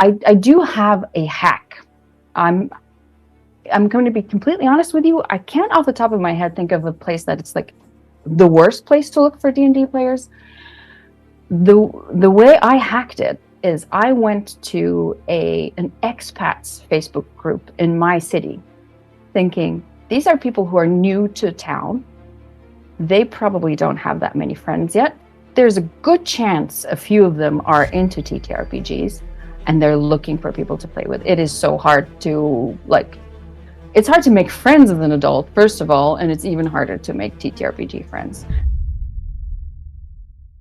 I do have a hack. I'm I'm going to be completely honest with you. I can't off the top of my head think of a place that it's like the worst place to look for D&D players. The way I hacked it is I went to an expats Facebook group in my city, thinking these are people who are new to town. They probably don't have that many friends yet. There's a good chance a few of them are into TTRPGs and they're looking for people to play with. It is so hard to it's hard to make friends as an adult, first of all, and it's even harder to make TTRPG friends.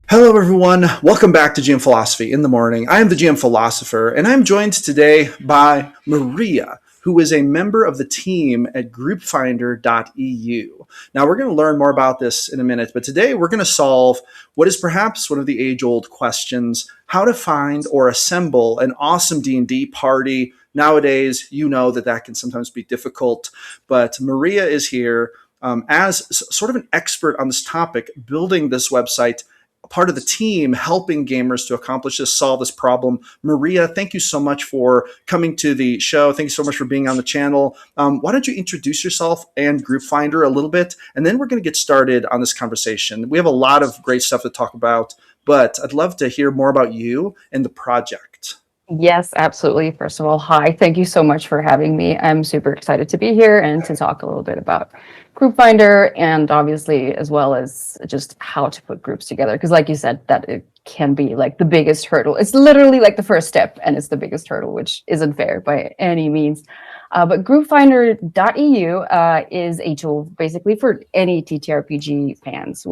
Hello, everyone. Welcome back to GM Philosophy in the Morning. I am the GM Philosopher, and I'm joined today by Maria, who is a member of the team at GroupFinder.eu. Now, we're going to learn more about this in a minute, but today we're going to solve what is perhaps one of the age-old questions: how to find or assemble an awesome D&D party. Nowadays, you know that can sometimes be difficult, but Maria is here as sort of an expert on this topic, building this website, part of the team helping gamers to accomplish this, solve this problem. Maria, thank you so much for coming to the show. Thank you so much for being on the channel. Why don't you introduce yourself and GroupFinder a little bit, and then we're going to get started on this conversation. We have a lot of great stuff to talk about, but I'd love to hear more about you and the project. Yes, absolutely. First of all, hi. Thank you so much for having me. I'm super excited to be here and to talk a little bit about GroupFinder, and obviously as well as just how to put groups together. Because like you said, that it can be like the biggest hurdle. It's literally like the first step and it's the biggest hurdle, which isn't fair by any means. But GroupFinder.eu is a tool basically for any TTRPG fans,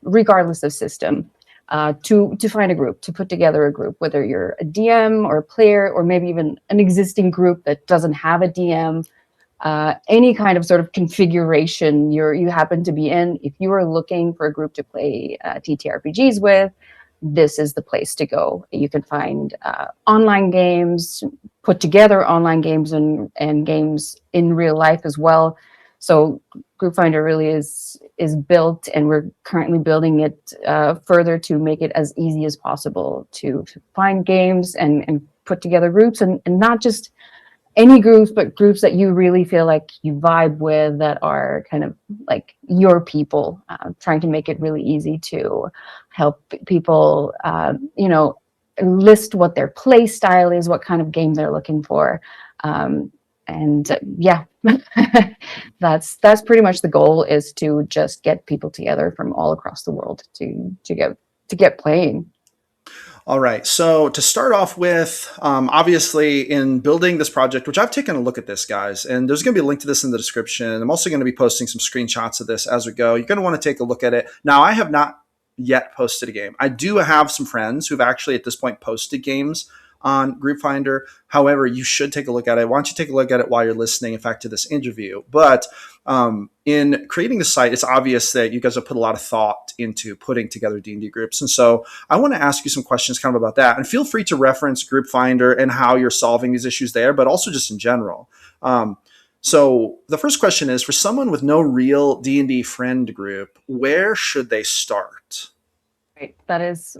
regardless of system. To find a group, to put together a group, whether you're a DM or a player, or maybe even an existing group that doesn't have a DM, any kind of sort of configuration you happen to be in. If you are looking for a group to play TTRPGs with, this is the place to go. You can find online games, put together online games and games in real life as well. So GroupFinder really is built, and we're currently building it further to make it as easy as possible to find games and put together groups, and not just any groups, but groups that you really feel like you vibe with, that are kind of like your people, trying to make it really easy to help people, list what their play style is, what kind of game they're looking for. That's pretty much the goal, is to just get people together from all across the world to get playing. All right. So to start off with, obviously in building this project, which I've taken a look at this, guys, and there's going to be a link to this in the description. I'm also going to be posting some screenshots of this as we go. You're going to want to take a look at it. Now, I have not yet posted a game. I do have some friends who've actually at this point posted games on GroupFinder. However, you should take a look at it. Why don't you take a look at it while you're listening, in fact, to this interview? But in creating the site, it's obvious that you guys have put a lot of thought into putting together D&D groups. And so I want to ask you some questions kind of about that. And feel free to reference GroupFinder and how you're solving these issues there, but also just in general. So the first question is, for someone with no real D&D friend group, where should they start? Right. That is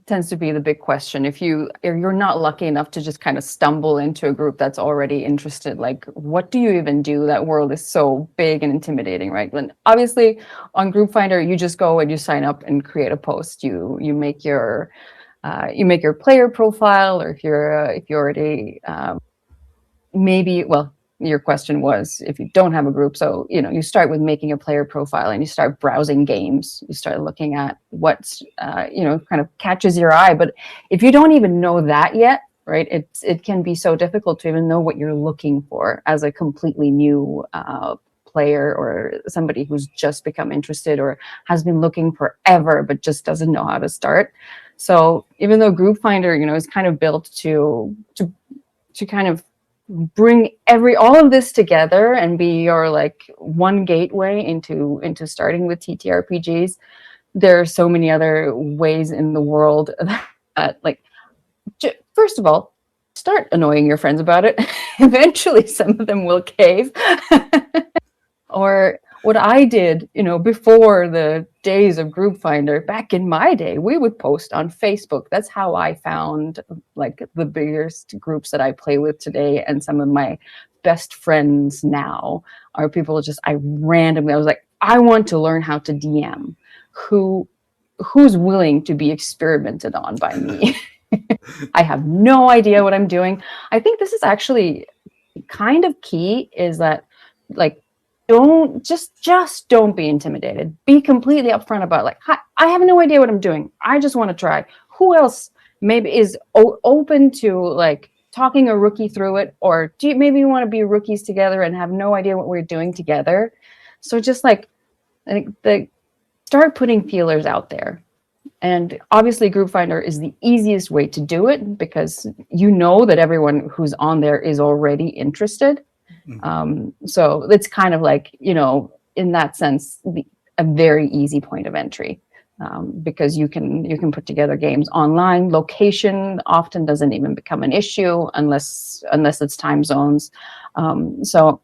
tends to be the big question. If you're not lucky enough to just kind of stumble into a group that's already interested, what do you even do? That world is so big and intimidating, right? And obviously on GroupFinder, you just go and you sign up and create a post. You make your player profile, or if you're already your question was if you don't have a group. So, you start with making a player profile and you start browsing games. You start looking at what's, kind of catches your eye. But if you don't even know that yet, right, it can be so difficult to even know what you're looking for as a completely new player, or somebody who's just become interested or has been looking forever but just doesn't know how to start. So even though GroupFinder, is kind of built to kind of bring all of this together and be your one gateway into starting with TTRPGs, there are so many other ways in the world that first of all, start annoying your friends about it. Eventually some of them will cave. Or what I did, before the days of GroupFinder, back in my day, we would post on Facebook. That's how I found like the biggest groups that I play with today, and some of my best friends now are people just I was like, I want to learn how to DM. Who's willing to be experimented on by me? I have no idea what I'm doing. I think this is actually kind of key, is that like don't don't be intimidated. Be completely upfront about like, hi, I have no idea what I'm doing. I just want to try. Who else maybe is open to like talking a rookie through it, or maybe you want to be rookies together and have no idea what we're doing together. So just like start putting feelers out there. And obviously GroupFinder is the easiest way to do it, because you know that everyone who's on there is already interested. So it's kind of like, in that sense, a very easy point of entry, because you can put together games online. Location often doesn't even become an issue unless it's time zones. So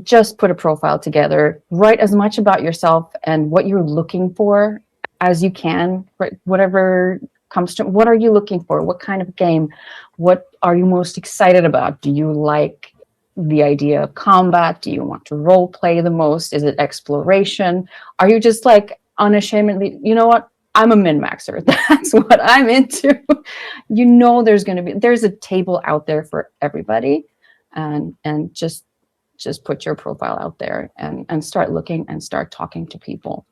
just put a profile together, write as much about yourself and what you're looking for as you can, right? Whatever comes to, what are you looking for? What kind of game? What are you most excited about? Do you like the idea of combat? Do you want to role play the most? Is it exploration? Are you just like unashamedly, you know what? I'm a min-maxer. That's what I'm into. There's a table out there for everybody, and just put your profile out there and start looking and start talking to people.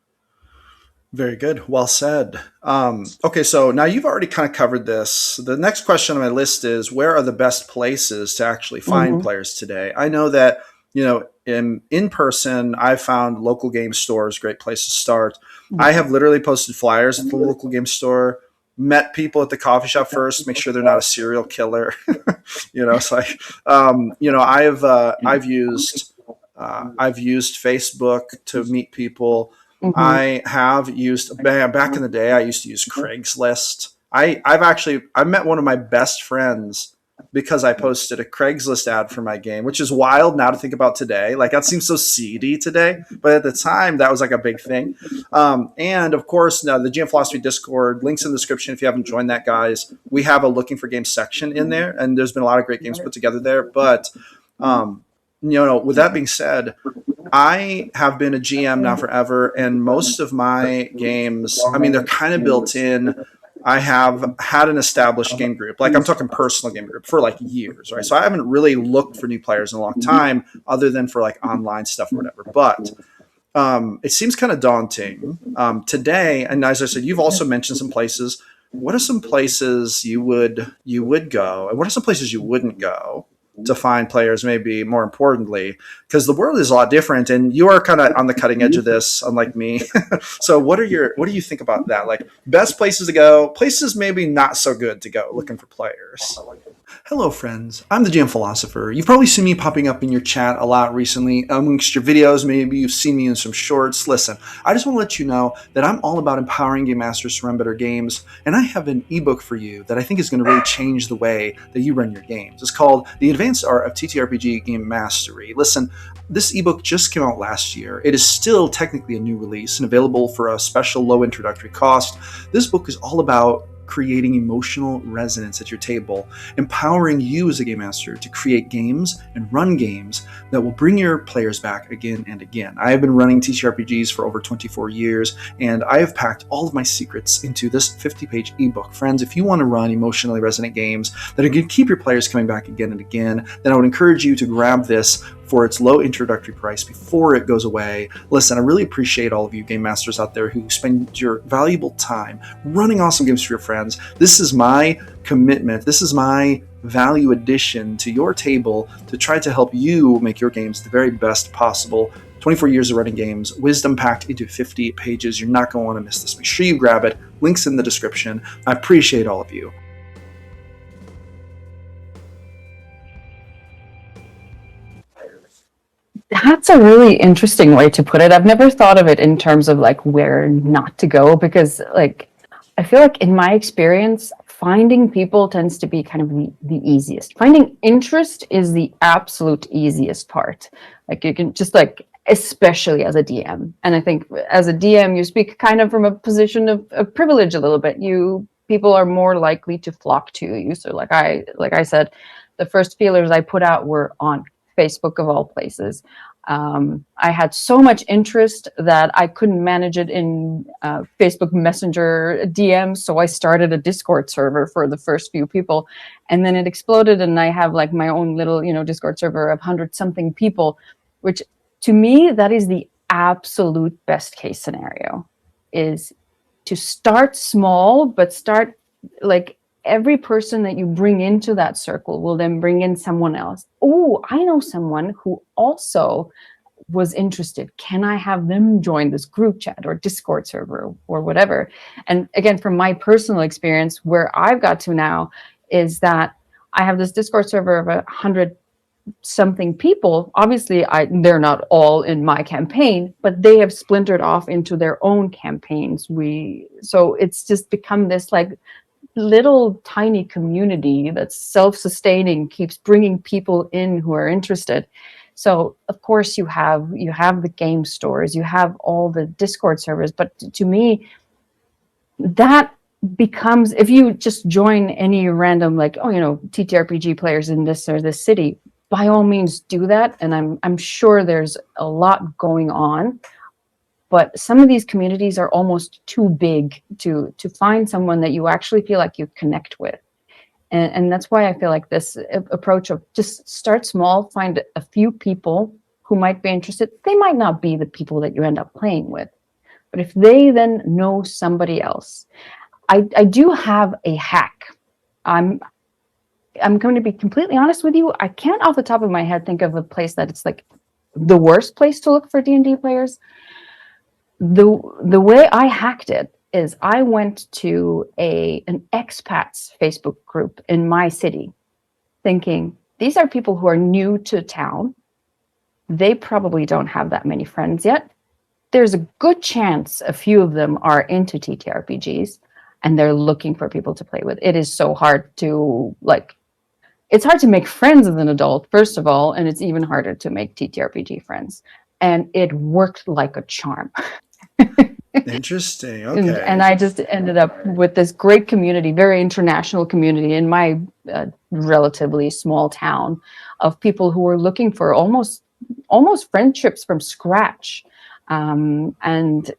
Very good. Well said. Okay, so now you've already kind of covered this. The next question on my list is, where are the best places to actually find players today? I know that, in person, I've found local game stores, great place to start. I have literally posted flyers at the local game store, met people at the coffee shop first, make sure they're not a serial killer. It's like, I've used Facebook to meet people. I have used, back in the day, I used to use Craigslist. I've met one of my best friends because I posted a Craigslist ad for my game, which is wild now to think about today. Like, that seems so seedy today, but at the time that was like a big thing. And of course, now the GM Philosophy Discord, links in the description if you haven't joined that, guys. We have a looking for games section in there, and there's been a lot of great games put together there. But with that being said, I have been a GM now forever, and most of my games, they're kind of built in. I have had an established game group, like I'm talking personal game group, for like years, right? So I haven't really looked for new players in a long time, other than for like online stuff or whatever. But it seems kind of daunting today. And as I said, you've also mentioned some places. What are some places you would go, and what are some places you wouldn't go to find players, maybe more importantly, because the world is a lot different, and you are kind of on the cutting edge of this, unlike me. So what do you think about that? Like, best places to go, places maybe not so good to go looking for players. Hello, friends. I'm the GM Philosopher. You've probably seen me popping up in your chat a lot recently amongst your videos. Maybe you've seen me in some shorts. Listen, I just want to let you know that I'm all about empowering game masters to run better games, and I have an ebook for you that I think is going to really change the way that you run your games. It's called The Advanced Art of TTRPG Game Mastery. Listen, this ebook just came out last year. It is still technically a new release and available for a special low introductory cost. This book is all about creating emotional resonance at your table, empowering you as a game master to create games and run games that will bring your players back again and again. I have been running TTRPGs for over 24 years, and I have packed all of my secrets into this 50-page ebook. Friends, if you want to run emotionally resonant games that are going to keep your players coming back again and again, then I would encourage you to grab this for its low introductory price before it goes away. Listen, I really appreciate all of you game masters out there who spend your valuable time running awesome games for your friends. This is my commitment. This is my value addition to your table to try to help you make your games the very best possible. 24 years of running games, wisdom packed into 50 pages. You're not going to want to miss this. Make sure you grab it. Links in the description. I appreciate all of you. That's a really interesting way to put it. I've never thought of it in terms of like where not to go, because like I feel like in my experience, finding people tends to be kind of the easiest. Finding interest is the absolute easiest part. Like you can just like especially as a DM. And I think as a DM, you speak kind of from a position of privilege a little bit. People are more likely to flock to you. So like I said, the first feelers I put out were on Facebook of all places. I had so much interest that I couldn't manage it in Facebook Messenger DMs, so I started a Discord server for the first few people, and then it exploded, and I have like my own little, Discord server of 100-something people, which to me, that is the absolute best case scenario, is to start small, but start like every person that you bring into that circle will then bring in someone else. Oh, I know someone who also was interested. Can I have them join this group chat or Discord server or whatever? And again, from my personal experience, where I've got to now is that I have this Discord server of 100-something people. Obviously, they're not all in my campaign, but they have splintered off into their own campaigns. So it's just become this like little tiny community that's self-sustaining, keeps bringing people in who are interested. So of course you have the game stores, you have all the Discord servers, but to me that becomes, if you just join any random like, TTRPG players in this or this city, by all means do that, and I'm sure there's a lot going on. But some of these communities are almost too big to find someone that you actually feel like you connect with. And that's why I feel like this approach of just start small, find a few people who might be interested. They might not be the people that you end up playing with, but if they then know somebody else, I do have a hack. I'm going to be completely honest with you. I can't off the top of my head think of a place that it's like the worst place to look for D&D players. The way I hacked it is I went to an expats Facebook group in my city thinking, these are people who are new to town. They probably don't have that many friends yet. There's a good chance a few of them are into TTRPGs and they're looking for people to play with. It is so hard to it's hard to make friends as an adult, first of all, and it's even harder to make TTRPG friends. And it worked like a charm. Interesting. Okay. And I just ended up with this great community, very international community in my relatively small town, of people who were looking for almost friendships from scratch. And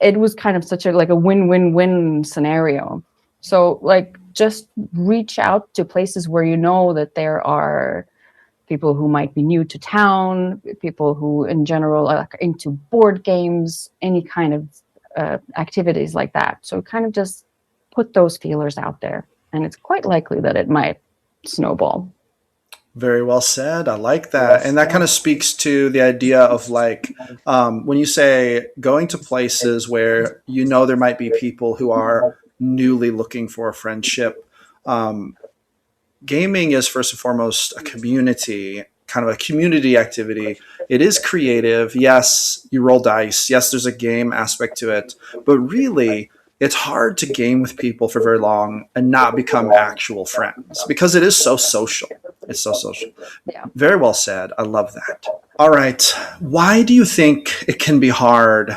it was kind of such a win-win-win scenario. So just reach out to places where you know that there are people who might be new to town, people who in general are into board games, any kind of activities like that. So kind of just put those feelers out there, and it's quite likely that it might snowball. Very well said. I like that. And that kind of speaks to the idea of when you say going to places where there might be people who are newly looking for a friendship. Gaming is first and foremost a community, kind of a community activity. It is creative. Yes, you roll dice. Yes, there's a game aspect to it. But really, it's hard to game with people for very long and not become actual friends because it is so social. It's so social. Yeah. Very well said. I love that. All right. Why do you think it can be hard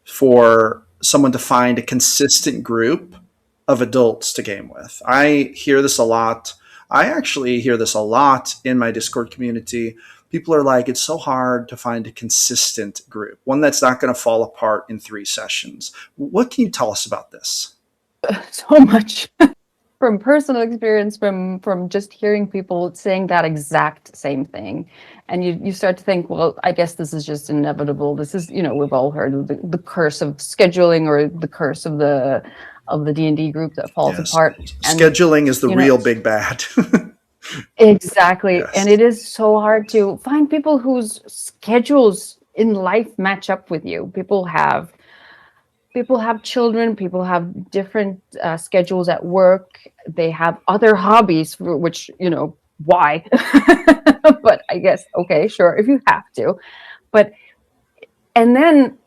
for someone to find a consistent group of adults to game with? I hear this a lot. I actually hear this a lot in my Discord community. People are like, it's so hard to find a consistent group, one that's not going to fall apart in 3 sessions. What can you tell us about this? So much from personal experience, from just hearing people saying that exact same thing. And you start to think, well, I guess this is just inevitable. This is, we've all heard of the curse of scheduling, or the curse of the D&D group that falls apart. And scheduling is the real big bad. Exactly. Yes. And it is so hard to find people whose schedules in life match up with you. People have children, people have different schedules at work. They have other hobbies, for which, why? But I guess, okay, sure, if you have to. But, and then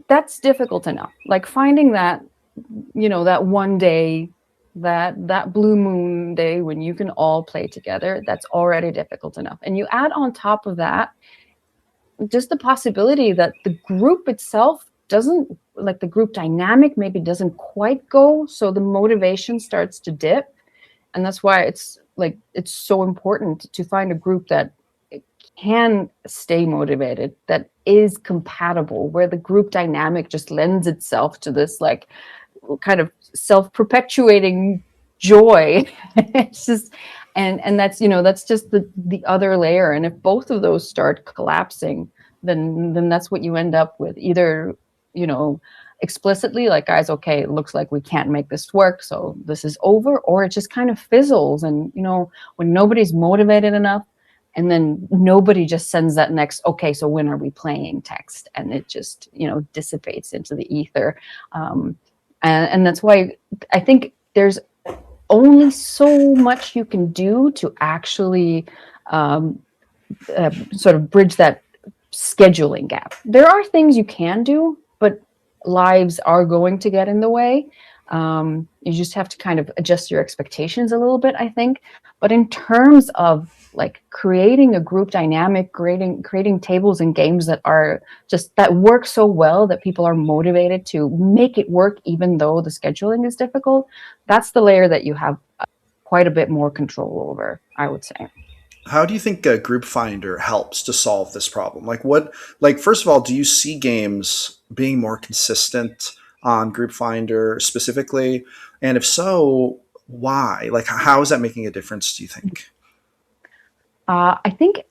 that's difficult enough. Like finding that, that one day, that blue moon day when you can all play together, that's already difficult enough. And you add on top of that just the possibility that the group itself doesn't, like the group dynamic maybe doesn't quite go, so the motivation starts to dip. And that's why it's so important to find a group that can stay motivated, that is compatible, where the group dynamic just lends itself to this like kind of self-perpetuating joy. It's just, and that's, that's just the other layer. And if both of those start collapsing, then that's what you end up with. Either, explicitly like, guys, okay, it looks like we can't make this work, so this is over, or it just kind of fizzles. And when nobody's motivated enough, and then nobody just sends that next, okay, so when are we playing text, and it just dissipates into the ether. And that's why I think there's only so much you can do to actually sort of bridge that scheduling gap. There are things you can do, but lives are going to get in the way. You just have to kind of adjust your expectations a little bit, I think. But in terms of like creating a group dynamic, creating tables and games that are just, that work so well that people are motivated to make it work even though the scheduling is difficult, that's the layer that you have quite a bit more control over, I would say. How do you think GroupFinder helps to solve this problem? Like first of all, do you see games being more consistent on GroupFinder specifically? And if so, why? Like, how is that making a difference, do you think? I think,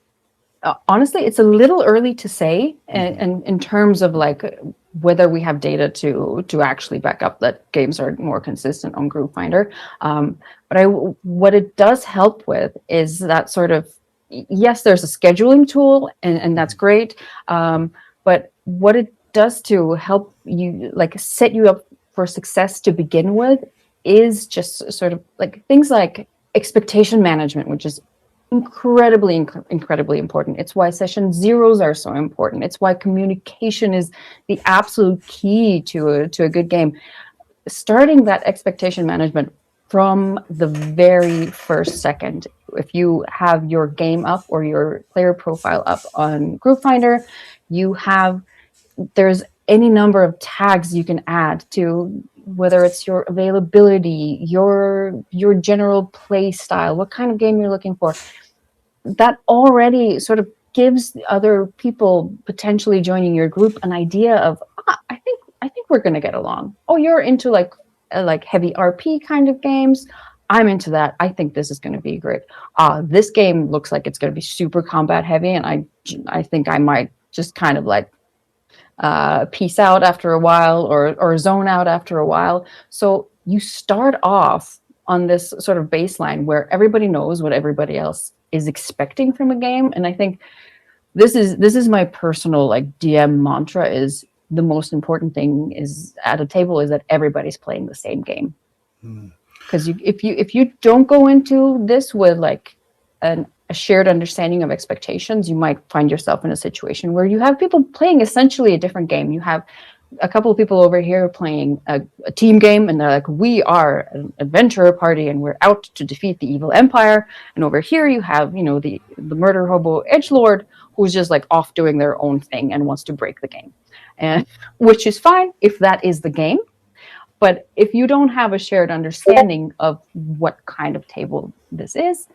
honestly, it's a little early to say, and in terms of like whether we have data to actually back up that games are more consistent on GroupFinder. But what it does help with is that sort of, yes, there's a scheduling tool, and that's great. But what it does to help you, like, set you up for success to begin with, is just sort of like things like expectation management, which is incredibly important. It's why session zeros are so important. It's why communication is the absolute key to a good game. Starting that expectation management from the very first second. If you have your game up or your player profile up on GroupFinder, there's any number of tags you can add to, whether it's your availability, your general play style, what kind of game you're looking for. That already sort of gives other people potentially joining your group an idea of, I think we're going to get along. Oh, you're into like heavy RP kind of games. I'm into that. I think this is going to be great. This game looks like it's going to be super combat heavy, and I think I might just kind of like peace out after a while, or zone out after a while. So you start off on this sort of baseline where everybody knows what everybody else is expecting from a game. And I think this is my personal like DM mantra, is the most important thing is at a table is that everybody's playing the same game. Because if you don't go into this with like a shared understanding of expectations, you might find yourself in a situation where you have people playing essentially a different game. You have a couple of people over here playing a team game, and they're like, we are an adventurer party and we're out to defeat the evil empire. And over here you have, the murder hobo edgelord who's just like off doing their own thing and wants to break the game. And which is fine if that is the game. But if you don't have a shared understanding of what kind of table this is,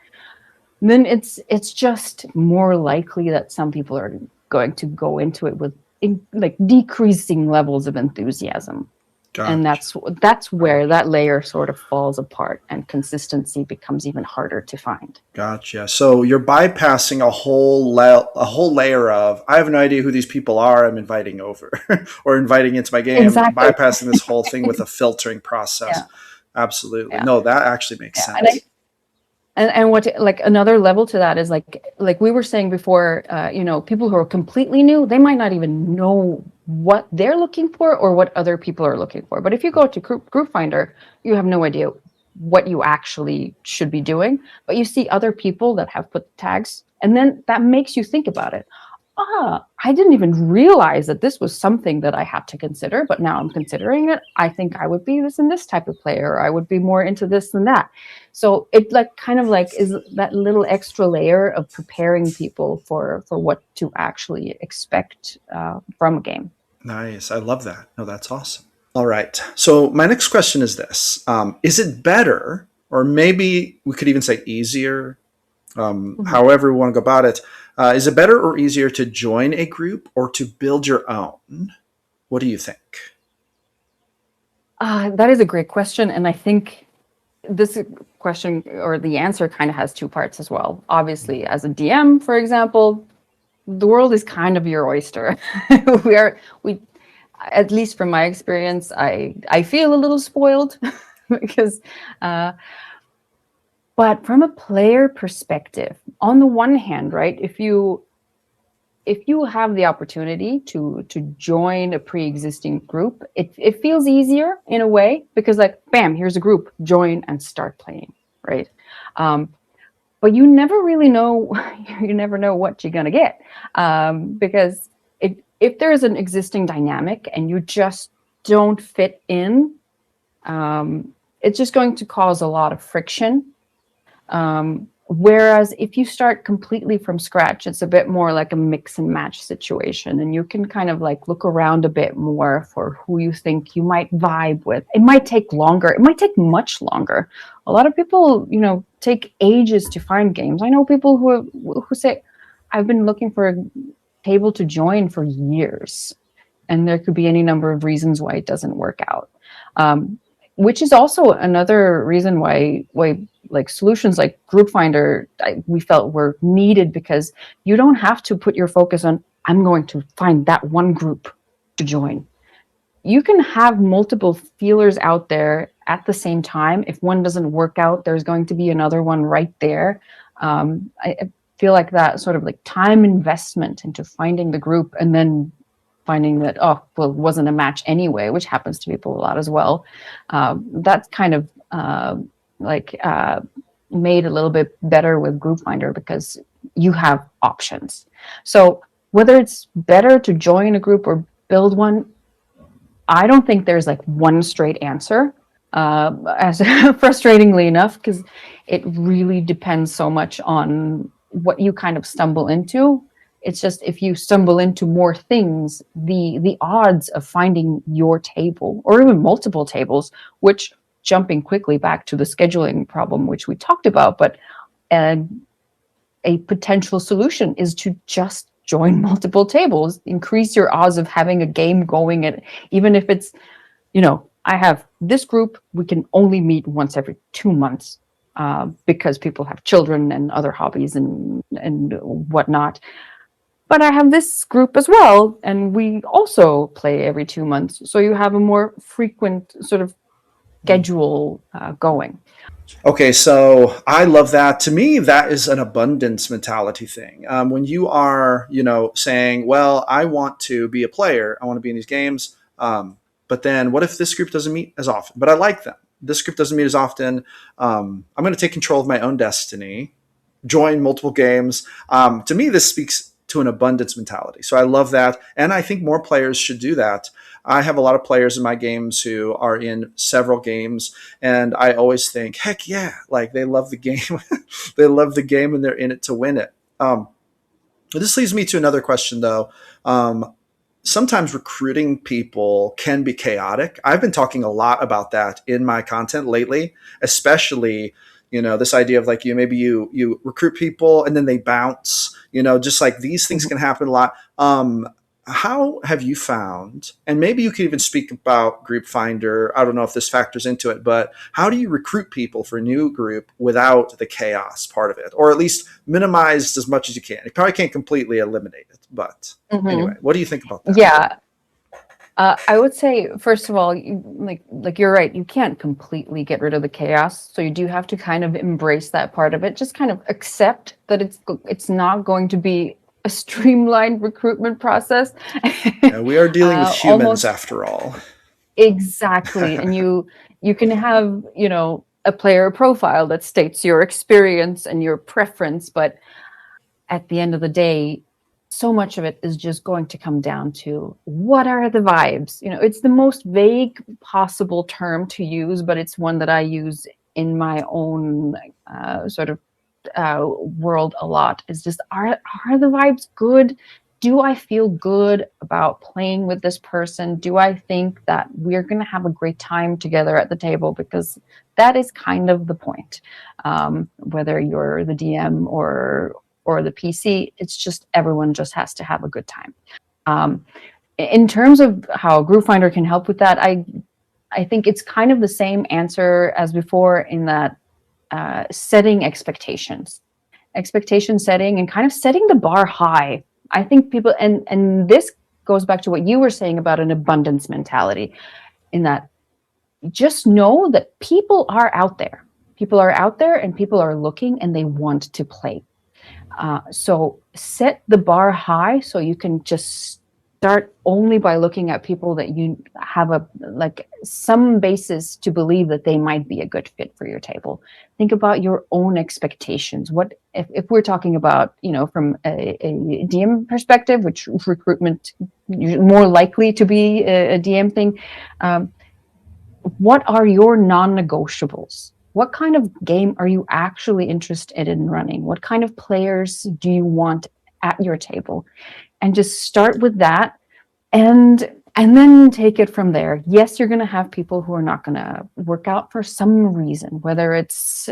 then it's just more likely that some people are going to go into it with like decreasing levels of enthusiasm. Gotcha. And that's where that layer sort of falls apart, and consistency becomes even harder to find. Gotcha. So you're bypassing a whole layer of, I have no idea who these people are, I'm inviting over or inviting into my game. Exactly. Bypassing this whole thing with a filtering process. Yeah. Absolutely. Yeah. No, that actually makes sense. And what, like, another level to that is like we were saying before, people who are completely new, they might not even know what they're looking for or what other people are looking for. But if you go to GroupFinder, you have no idea what you actually should be doing, but you see other people that have put tags, and then that makes you think about it. I didn't even realize that this was something that I had to consider, but now I'm considering it. I think I would be this and this type of player. I would be more into this and that. So it like kind of like is that little extra layer of preparing people for what to actually expect from a game. Nice. I love that. No, that's awesome. All right. So my next question is this. Is it better, or maybe we could even say easier, Mhm. however we want to go about it, is it better or easier to join a group or to build your own? What do you think? That is a great question, and I think this question or the answer kind of has two parts as well. Obviously, as a DM, for example, the world is kind of your oyster. We at least from my experience, I feel a little spoiled because but from a player perspective, on the one hand, right, if you have the opportunity to join a pre-existing group, it feels easier in a way because like bam, here's a group, join and start playing, right? Um, but you never really know, you never know what you're gonna get, because if there's an existing dynamic and you just don't fit in, it's just going to cause a lot of friction. Whereas if you start completely from scratch, it's a bit more like a mix and match situation, and you can kind of like look around a bit more for who you think you might vibe with. It might take longer. It might take much longer. A lot of people, take ages to find games. I know people who say, "I've been looking for a table to join for years," and there could be any number of reasons why it doesn't work out. Um, which is also another reason why like solutions like GroupFinder we felt were needed, because you don't have to put your focus on I'm going to find that one group to join. You can have multiple feelers out there at the same time. If one doesn't work out, there's going to be another one right there. I feel like that sort of like time investment into finding the group and then finding that, oh, well, it wasn't a match anyway, which happens to people a lot as well. That's kind of like made a little bit better with GroupFinder because you have options. So whether it's better to join a group or build one, I don't think there's like one straight answer. As frustratingly enough, because it really depends so much on what you kind of stumble into. It's just if you stumble into more things, the odds of finding your table or even multiple tables, which jumping quickly back to the scheduling problem, which we talked about, but uh, a potential solution is to just join multiple tables, increase your odds of having a game going at, even if it's, I have this group, we can only meet once every 2 months because people have children and other hobbies and whatnot. But I have this group as well, and we also play every 2 months. So you have a more frequent sort of schedule going. Okay, so I love that. To me, that is an abundance mentality thing. When you are, saying, "Well, I want to be a player. I want to be in these games." But then, what if this group doesn't meet as often? But I like them. This group doesn't meet as often. I'm going to take control of my own destiny. Join multiple games. To me, this speaks to an abundance mentality. So I love that, and I think more players should do that. I have a lot of players in my games who are in several games, and I always think, heck yeah, like they love the game. They love the game and they're in it to win it. This leads me to another question, though. Sometimes recruiting people can be chaotic. I've been talking a lot about that in my content lately, especially this idea of like maybe you recruit people and then they bounce. Just like these things can happen a lot. How have you found, and maybe you could even speak about Group Finder, I don't know if this factors into it, but how do you recruit people for a new group without the chaos part of it, or at least minimized as much as you can? You probably can't completely eliminate it, but anyway, Mhm. what do you think about that? Yeah, I would say, first of all, like you're right. You can't completely get rid of the chaos, so you do have to kind of embrace that part of it. Just kind of accept that it's not going to be a streamlined recruitment process. We are dealing with humans Almost after all. exactly, and you can have a player profile that states your experience and your preference, but at the end of the day, so much of it is just going to come down to what are the vibes. It's the most vague possible term to use, but it's one that I use in my own sort of world a lot. Is just, are the vibes good? Do I feel good about playing with this person? Do I think that we're going to have a great time together at the table? Because that is kind of the point. Whether you're the DM or the PC, it's just everyone just has to have a good time. In terms of how GroupFinder can help with that, I think it's kind of the same answer as before, in that setting expectation setting, and kind of setting the bar high. I think people, and this goes back to what you were saying about an abundance mentality, in that just know that people are out there. People are out there and people are looking and they want to play. So set the bar high so you can just start only by looking at people that you have some basis to believe that they might be a good fit for your table. Think about your own expectations. What if we're talking about, from a DM perspective, which recruitment more likely to be a DM thing. What are your non-negotiables? What kind of game are you actually interested in running? What kind of players do you want at your table? And just start with that, and then take it from there. Yes, you're going to have people who are not going to work out for some reason, whether it's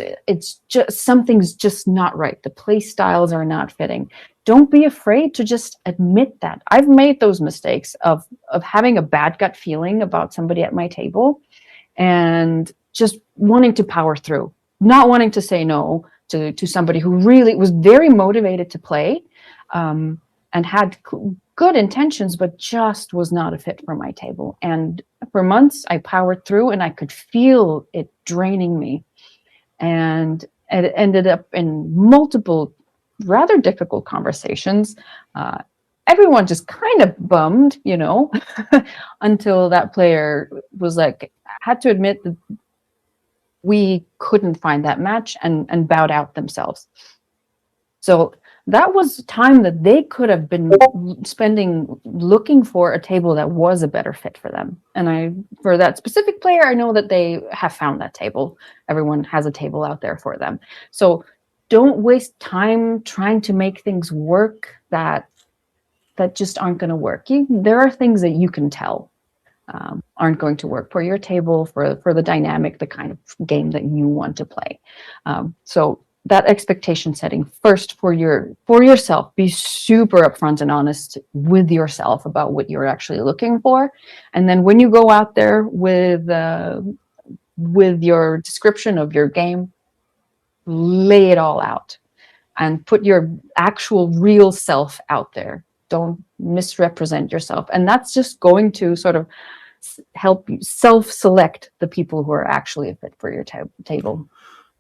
just something's just not right. The play styles are not fitting. Don't be afraid to just admit that. I've made those mistakes of having a bad gut feeling about somebody at my table and just wanting to power through, not wanting to say no to somebody who really was very motivated to play, and had good intentions, but just was not a fit for my table. And for months, I powered through, and I could feel it draining me. And it ended up in multiple rather difficult conversations. Everyone just kind of bummed, until that player was had to admit that we couldn't find that match, and bowed out themselves. So that was time that they could have been spending looking for a table that was a better fit for them. And for that specific player, I know that they have found that table. Everyone has a table out there for them. So don't waste time trying to make things work that just aren't going to work. There are things that you can tell aren't going to work for your table, for the dynamic, the kind of game that you want to play. So that expectation setting first for yourself. Be super upfront and honest with yourself about what you're actually looking for, and then when you go out there with your description of your game, lay it all out and put your actual real self out there. Don't misrepresent yourself, and that's just going to sort of help you self-select the people who are actually a fit for your table.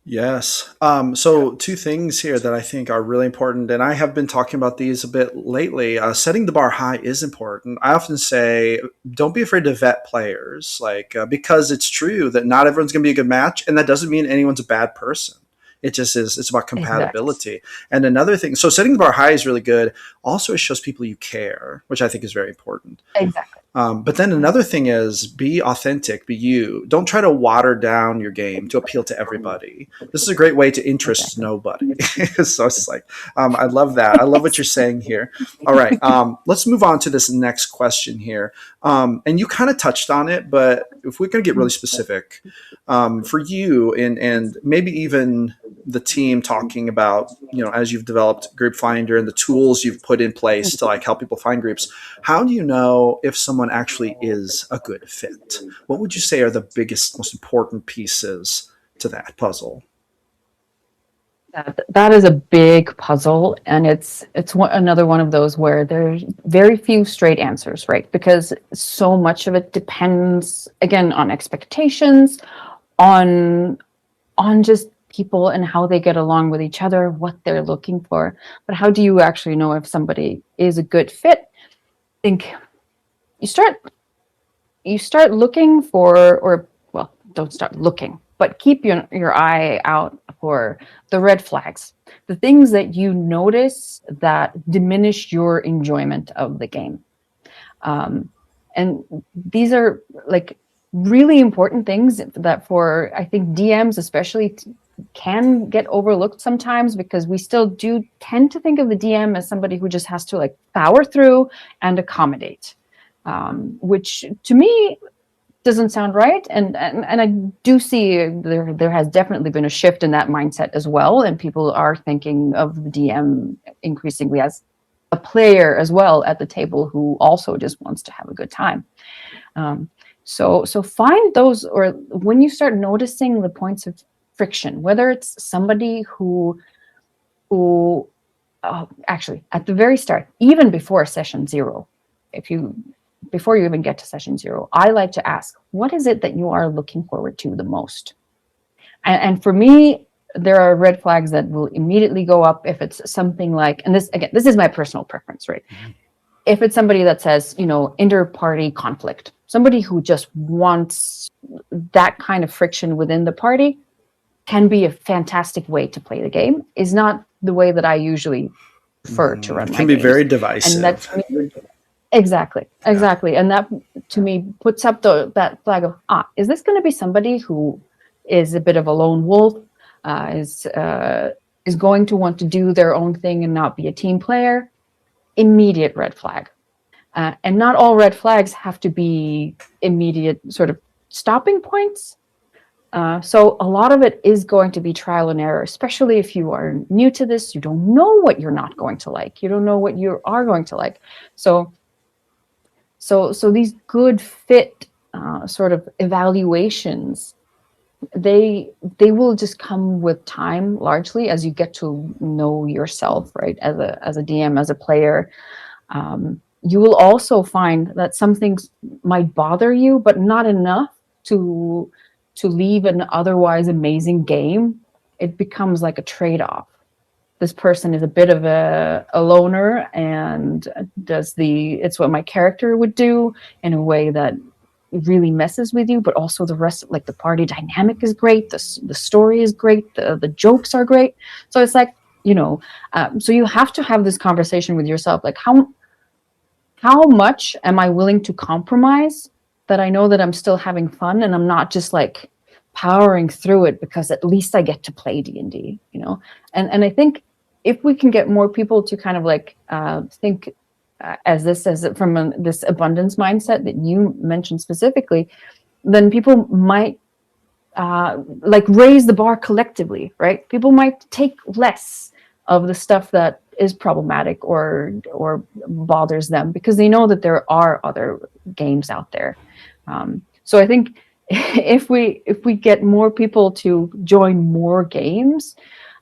Yes. So two things here that I think are really important, and I have been talking about these a bit lately. Setting the bar high is important. I often say, don't be afraid to vet players, because it's true that not everyone's going to be a good match, and that doesn't mean anyone's a bad person. It just is. It's about compatibility. Exactly. And another thing, so setting the bar high is really good. Also, it shows people you care, which I think is very important. Exactly. But then another thing is, be authentic, be you. Don't try to water down your game to appeal to everybody. This is a great way to interest nobody. So it's I love that. I love what you're saying here. All right. Let's move on to this next question here. And you kind of touched on it, but if we're going to get really specific, for you and maybe even the team, talking about, as you've developed GroupFinder and the tools you've put in place to help people find groups, how do you know if someone actually is a good fit? What would you say are the biggest, most important pieces to that puzzle? That is a big puzzle, and it's another one of those where there's very few straight answers, right? Because so much of it depends, again, on expectations, on just people and how they get along with each other, what they're looking for. But how do you actually know if somebody is a good fit? I think you start looking for, or well, don't start looking, but keep your eye out for the red flags, the things that you notice that diminish your enjoyment of the game. And these are like really important things that for, I think, DMs especially can get overlooked sometimes, because we still do tend to think of the DM as somebody who just has to like power through and accommodate, which to me doesn't sound right. And I do see there has definitely been a shift in that mindset as well, and people are thinking of the DM increasingly as a player as well at the table who also just wants to have a good time. So find those, or when you start noticing the points of friction, whether it's somebody who actually at the very start, even before session 0, before you even get to session 0, I like to ask, what is it that you are looking forward to the most? And for me, there are red flags that will immediately go up if it's something like, and this is my personal preference, right? Mm-hmm. If it's somebody that says, inter-party conflict, somebody who just wants that kind of friction within the party, can be a fantastic way to play the game. Is not the way that I usually prefer to run my games. It can be very divisive. And that's exactly. And that to me puts up that flag of, is this going to be somebody who is a bit of a lone wolf, is going to want to do their own thing and not be a team player? Immediate red flag. And not all red flags have to be immediate sort of stopping points. So a lot of it is going to be trial and error, especially if you are new to this. You don't know what you're not going to like. You don't know what you are going to like. So these good fit sort of evaluations, they will just come with time, largely as you get to know yourself, right? As a DM, as a player. You will also find that some things might bother you, but not enough to leave an otherwise amazing game. It becomes like a trade-off. This person is a bit of a loner and it's what my character would do in a way that really messes with you, but also the rest, like the party dynamic is great, the story is great, the jokes are great. So it's like, so you have to have this conversation with yourself, like how much am I willing to compromise that I know that I'm still having fun and I'm not just like powering through it because at least I get to play D&D, and I think if we can get more people to kind of like think from this abundance mindset that you mentioned specifically, then people might like raise the bar collectively, right? People might take less of the stuff that is problematic or bothers them because they know that there are other games out there. So I think if we get more people to join more games,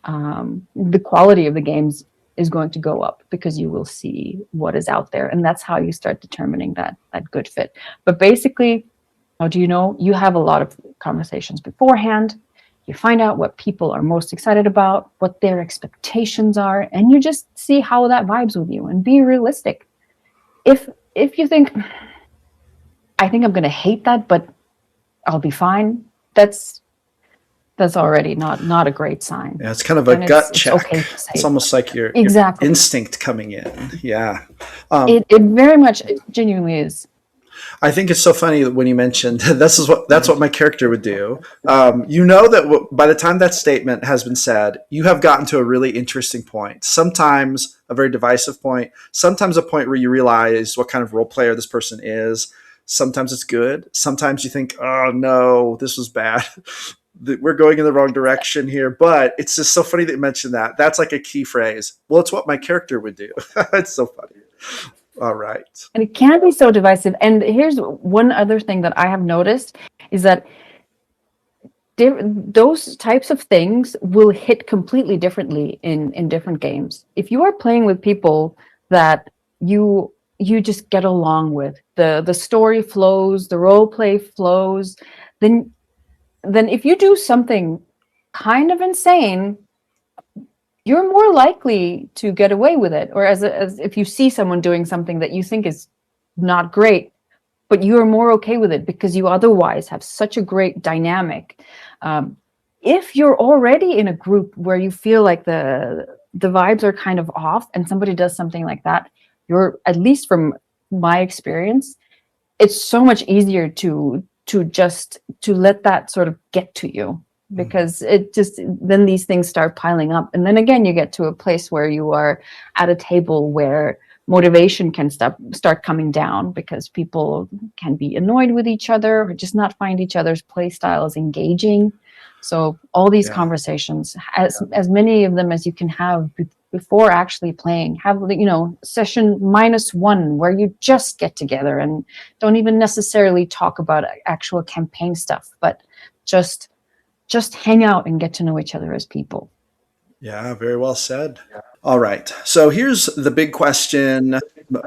the quality of the games is going to go up because you will see what is out there, and that's how you start determining that good fit. But basically, how do you know? You have a lot of conversations beforehand. You find out what people are most excited about, what their expectations are, and you just see how that vibes with you and be realistic. If you think, I think I'm going to hate that, but I'll be fine, that's already not a great sign. Yeah, it's kind of a gut check. It's okay to say. It's almost like your instinct coming in. Yeah. It very much genuinely is. I think it's so funny when you mentioned that's what my character would do. That by the time that statement has been said, you have gotten to a really interesting point. Sometimes a very divisive point. Sometimes a point where you realize what kind of role player this person is. Sometimes it's good. Sometimes you think, oh no, this was bad. We're going in the wrong direction here. But it's just so funny that you mentioned that. That's like a key phrase. Well, it's what my character would do. It's so funny. All right. And it can be so divisive. And here's one other thing that I have noticed is that those types of things will hit completely differently in different games. If you are playing with people that you just get along with, the story flows, the role play flows, then if you do something kind of insane, you're more likely to get away with it. Or as if you see someone doing something that you think is not great, but you're more okay with it because you otherwise have such a great dynamic. If you're already in a group where you feel like the vibes are kind of off and somebody does something like that, you're, at least from my experience, it's so much easier to let that sort of get to you, because it just, then these things start piling up, and then again you get to a place where you are at a table where motivation can start coming down because people can be annoyed with each other or just not find each other's play styles engaging. So all these Yeah. conversations, as many of them as you can have before actually playing, have, session -1 where you just get together and don't even necessarily talk about actual campaign stuff, but just hang out and get to know each other as people. Yeah, very well said. All right. So here's the big question.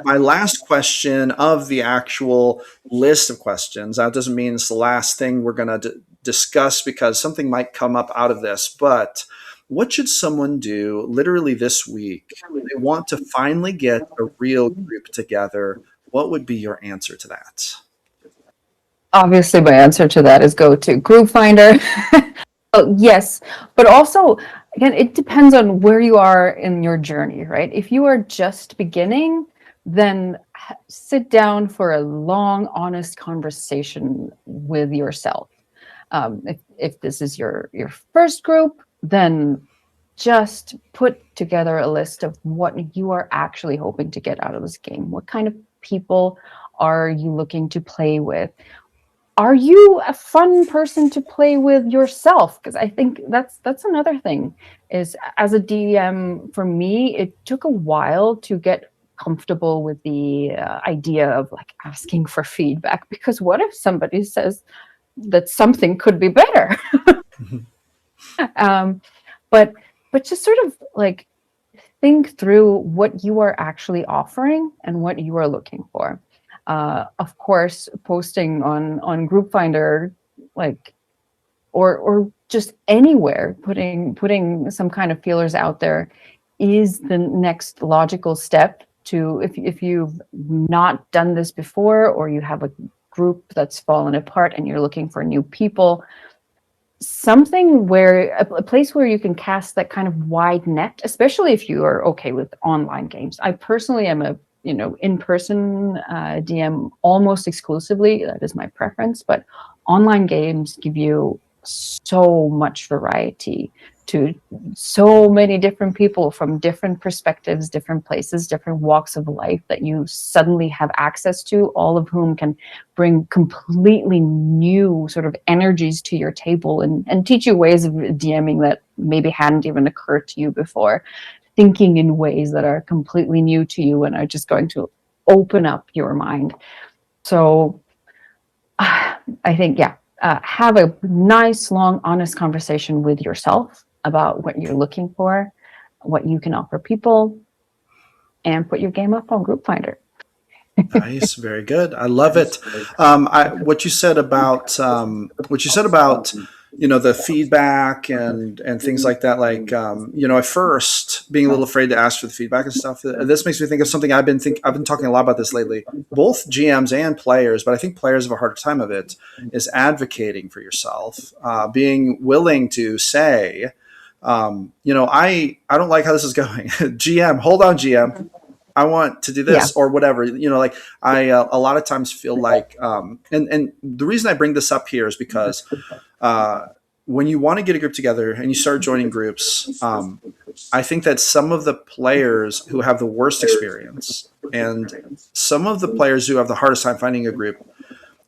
My last question of the actual list of questions. That doesn't mean it's the last thing we're going to discuss, because something might come up out of this. But what should someone do literally this week if they want to finally get a real group together? What would be your answer to that? Obviously, my answer to that is go to GroupFinder. Oh, yes, but also, again, it depends on where you are in your journey, right? If you are just beginning, then sit down for a long, honest conversation with yourself. If this is your first group, then just put together a list of what you are actually hoping to get out of this game. What kind of people are you looking to play with? Are you a fun person to play with yourself? Because I think that's another thing, is as a DM, for me, it took a while to get comfortable with the idea of like asking for feedback, because what if somebody says that something could be better? um, but just sort of like think through what you are actually offering and what you are looking for. Of course, posting on GroupFinder, like, or just anywhere, putting some kind of feelers out there is the next logical step to, if you've not done this before, or you have a group that's fallen apart and you're looking for new people, something where a place where you can cast that kind of wide net, especially if you are okay with online games. I personally am a in-person DM almost exclusively. That is my preference, but online games give you so much variety to so many different people from different perspectives, different places, different walks of life that you suddenly have access to, all of whom can bring completely new sort of energies to your table and teach you ways of DMing that maybe hadn't even occurred to you before, thinking in ways that are completely new to you and are just going to open up your mind. So I think, yeah, have a nice, long, honest conversation with yourself about what you're looking for, what you can offer people, and put your game up on GroupFinder. Nice, very good. I love it. What you said about the feedback and things like that. Like at first being a little afraid to ask for the feedback and stuff. This makes me think of something I've been talking a lot about this lately. Both GMs and players, but I think players have a harder time of it. Is advocating for yourself, being willing to say, I don't like how this is going. GM, hold on, GM. I want to do this, Yeah. or whatever. Like I a lot of times feel like, and the reason I bring this up here is because when you want to get a group together and you start joining groups, I think that some of the players who have the worst experience and some of the players who have the hardest time finding a group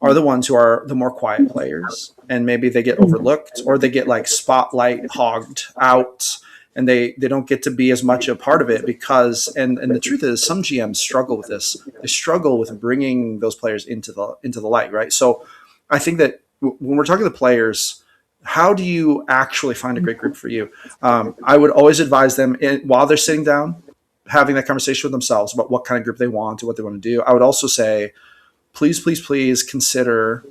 are the ones who are the more quiet players, and maybe they get overlooked or they get like spotlight hogged out, and they don't get to be as much a part of it because and the truth is some GMs struggle with this. They struggle with bringing those players into the light, right? So I think that when we're talking to players, how do you actually find a great group for you? I would always advise them while they're sitting down having that conversation with themselves about what kind of group they want and what they want to do. I would also say, please consider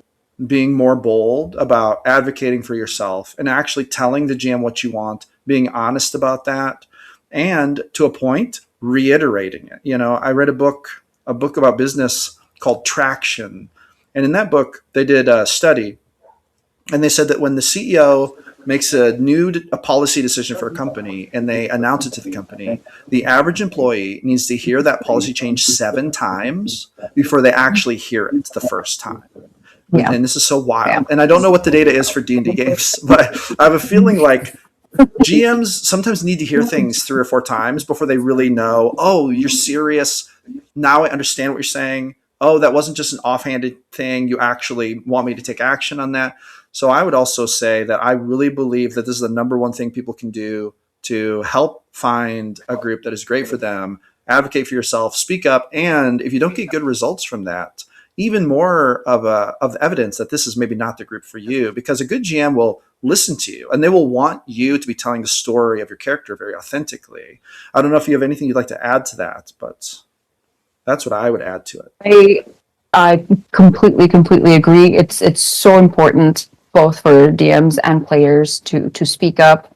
being more bold about advocating for yourself and actually telling the GM what you want, being honest about that, and to a point, reiterating it. I read a book about business called Traction, And in that book, they did a study, and they said that when the CEO makes a policy decision for a company and they announce it to the company, the average employee needs to hear that policy change 7 times before they actually hear it the first time. Yeah. And this is so wild. And I don't know what the data is for D&D games, but I have a feeling like GMs sometimes need to hear things 3 or 4 times before they really know, oh, you're serious. Now I understand what you're saying. Oh, that wasn't just an offhanded thing. You actually want me to take action on that. So I would also say that I really believe that this is the number one thing people can do to help find a group that is great for them. Advocate for yourself, speak up, and if you don't get good results from that, even more of evidence that this is maybe not the group for you, because a good GM will listen to you and they will want you to be telling the story of your character very authentically. I don't know if you have anything you'd like to add to that, but that's what I would add to it. I completely agree. It's so important both for DMs and players to speak up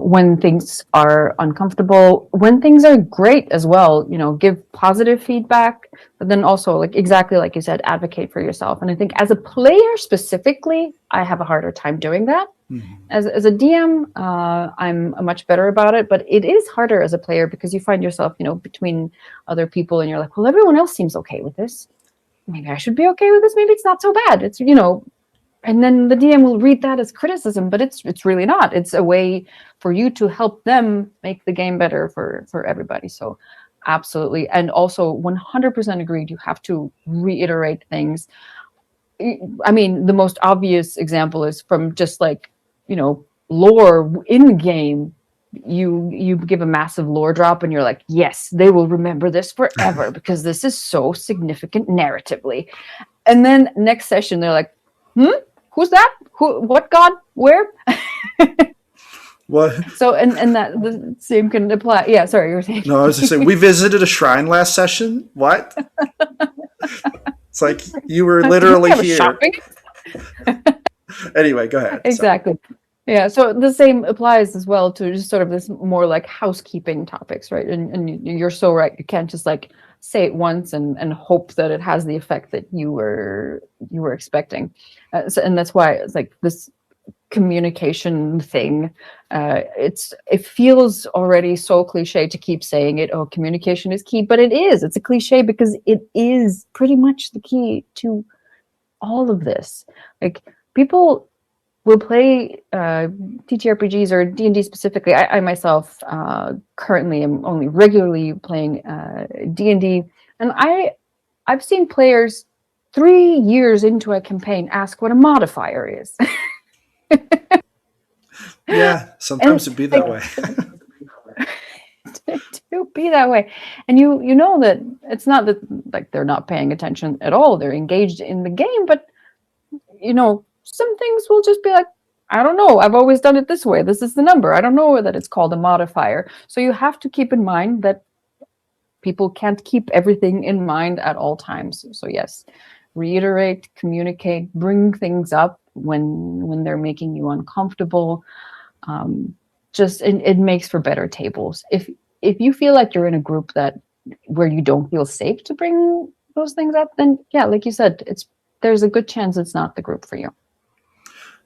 when things are uncomfortable, when things are great as well. Give positive feedback, but then also, like exactly like you said, advocate for yourself. And I think as a player specifically, I have a harder time doing that. Mm-hmm. As a DM, I'm much better about it, but it is harder as a player because you find yourself, between other people, and you're like, well, everyone else seems okay with this. Maybe I should be okay with this. Maybe it's not so bad. It's, and then the DM will read that as criticism, but it's really not. It's a way for you to help them make the game better for everybody. So absolutely. And also 100% agreed. You have to reiterate things. I mean, the most obvious example is from just like, lore in the game. You give a massive lore drop and you're like, yes, they will remember this forever because this is so significant narratively. And then next session, they're like, who's that? What god? Where? What? So, and that the same can apply. Yeah, sorry, you were saying. No, I was just saying, we visited a shrine last session. What? It's like you were literally here. Anyway, go ahead. Exactly. Sorry. Yeah, so the same applies as well to just sort of this more like housekeeping topics, right? And you're so right. You can't just like say it once and hope that it has the effect that you were expecting. And that's why it's like this communication thing. It feels already so cliche to keep saying it. Oh, communication is key, but it is. It's a cliche because it is pretty much the key to all of this. Like people will play TTRPGs or D&D specifically. I myself currently am only regularly playing D&D, and I've seen players 3 years into a campaign ask what a modifier is. Yeah, sometimes it'd be that way. To be that way, and you know that it's not that like they're not paying attention at all. They're engaged in the game, but some things will just be like, I don't know. I've always done it this way. This is the number. I don't know that it's called a modifier. So you have to keep in mind that people can't keep everything in mind at all times. So yes, reiterate, communicate, bring things up when they're making you uncomfortable. It makes for better tables. If you feel like you're in a group where you don't feel safe to bring those things up, then yeah, like you said, there's a good chance it's not the group for you.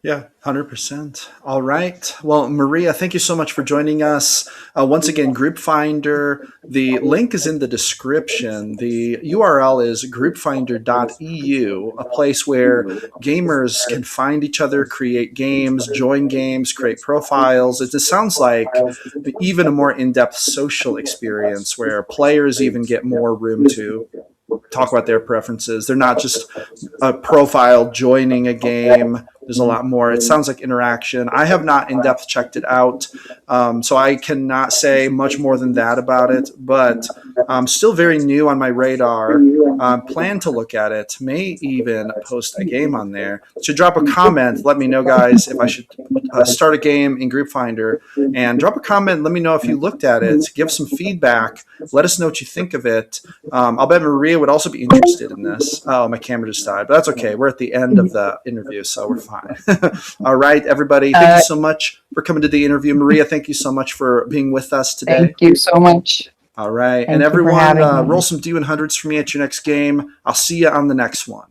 Yeah, 100%. All right. Well, Maria, thank you so much for joining us. Once again, GroupFinder, the link is in the description. The URL is groupfinder.eu, a place where gamers can find each other, create games, join games, create profiles. It just sounds like even a more in-depth social experience where players even get more room to talk about their preferences. They're not just a profile joining a game. There's a lot more. It sounds like interaction. I have not in-depth checked it out, so I cannot say much more than that about it, but still very new on my radar. Plan to look at it. May even post a game on there. So drop a comment. Let me know, guys, if I should start a game in GroupFinder. And drop a comment. Let me know if you looked at it. Give some feedback. Let us know what you think of it. I'll bet Maria would also be interested in this. Oh, my camera just died, but that's okay. We're at the end of the interview, so we're fine. All right, everybody. Thank you so much for coming to the interview. Maria, thank you so much for being with us today. Thank you so much. All right. And everyone, roll some D100s for me at your next game. I'll see you on the next one.